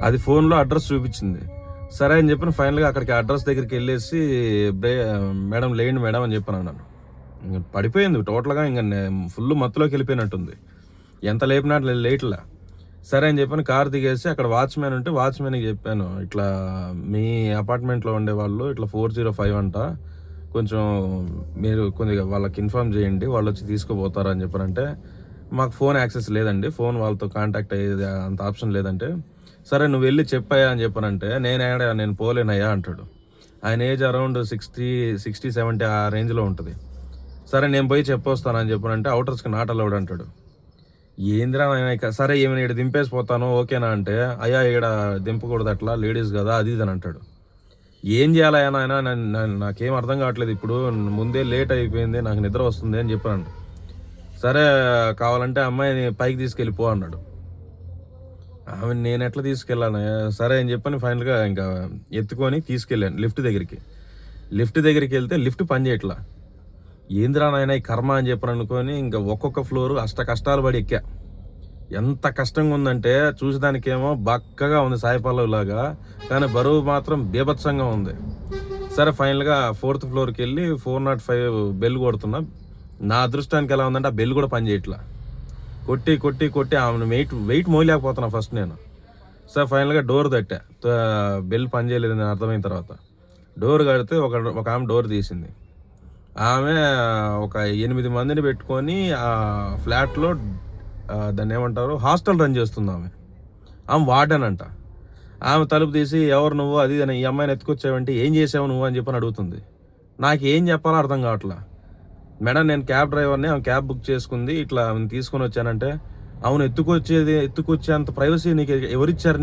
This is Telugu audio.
అది ఫోన్లో అడ్రస్ చూపించింది. సరే అని చెప్పిన ఫైనల్గా అక్కడికి అడ్రస్ దగ్గరికి వెళ్ళేసి మేడం లేండి మేడం అని చెప్పాను అన్నాను. ఇంక పడిపోయింది టోటల్గా, ఇంకా ఫుల్ మత్తులోకి వెళ్ళిపోయినట్టుంది. ఎంత లేపినా లేట్లా. సరే అని చెప్పాను, కార్ దిగేసి అక్కడ వాచ్మెన్ ఉంటే వాచ్మెన్కి చెప్పాను, ఇట్లా మీ అపార్ట్మెంట్లో ఉండేవాళ్ళు ఇట్లా 405 అంట, కొంచెం మీరు కొద్దిగా వాళ్ళకి ఇన్ఫార్మ్ చేయండి, వాళ్ళు వచ్చి తీసుకుపోతారు అని చెప్పారంటే, మాకు ఫోన్ యాక్సెస్ లేదండి, ఫోన్ వాళ్ళతో కాంటాక్ట్ అయ్యేది అంత ఆప్షన్ లేదంటే, సరే నువ్వు వెళ్ళి చెప్పాయా అని చెప్పానంటే, నేను పోలేనయ్యా అంటాడు. ఆయన ఏజ్ అరౌండ్ 60-70 ఆ రేంజ్లో ఉంటుంది. సరే నేను పోయి చెప్పొస్తాను అని చెప్పానంటే, అవుటర్స్కి నాట్ అలౌడ్ అంటాడు. ఏందిరా నాయన, సరే ఏమైనా ఇక్కడ దింపేసిపోతాను ఓకేనా అంటే, అయ్యా ఇక్కడ దింపకూడదు అట్లా లేడీస్ కదా అది ఇది అని అంటాడు. ఏం చేయాలయ్యా నాయన, నాకేం అర్థం కావట్లేదు, ఇప్పుడు ముందే లేట్ అయిపోయింది, నాకు నిద్ర వస్తుంది అని చెప్పాను. సరే కావాలంటే అమ్మాయిని పైకి తీసుకెళ్ళిపో అన్నాడు. ఆమె నేను ఎట్లా తీసుకెళ్ళాను, సరే అని చెప్పని ఫైనల్గా ఇంకా ఎత్తుకొని తీసుకెళ్ళాను లిఫ్ట్ దగ్గరికి వెళ్తే లిఫ్ట్ పని చేయట్లా. ఏందిరా నాయన ఈ కర్మ అని చెప్పని అనుకొని ఇంకా ఒక్కొక్క ఫ్లోర్ కష్టాలు పడి ఎక్కా. ఎంత కష్టంగా ఉందంటే చూసేదానికేమో బక్కగా ఉంది సాయిపల్లవి లాగా, కానీ బరువు మాత్రం బీభత్సంగా ఉంది. సరే ఫైనల్గా 4th ఫ్లోర్కి వెళ్ళి 405 బెల్ కొడుతున్నా. నా అదృష్టానికి ఎలా ఉందంటే ఆ బెల్ కూడా పని చేయట్లా. కొట్టి ఆమెను వెయిట్ మోయలేకపోతున్నా ఫస్ట్ నేను. సార్ ఫైనల్గా డోర్ తట్టా, బెల్ పని చేయలేదని అర్థమైన తర్వాత డోర్ కడితే ఒక ఆమె డోర్ తీసింది. ఆమె ఒక 8 మందిని పెట్టుకొని ఆ ఫ్లాట్లో దాన్ని ఏమంటారు హాస్టల్ రన్ చేస్తుంది. ఆమె వార్డెన్ అంట. ఆమె తలుపు తీసి ఎవరు నువ్వు అది అని, ఈ అమ్మాయిని ఎత్తుకొచ్చావంటే ఏం చేసావు నువ్వు అని చెప్పని అడుగుతుంది. నాకు ఏం చెప్పాలో అర్థం కావట్లా. మేడం నేను క్యాబ్ డ్రైవర్ని, ఆమె క్యాబ్ బుక్ చేసుకుంది, ఇట్లా ఆమెను తీసుకొని వచ్చానంటే, అవును ఎత్తుకొచ్చేంత ప్రైవసీ నీకు ఎవరిచ్చారు?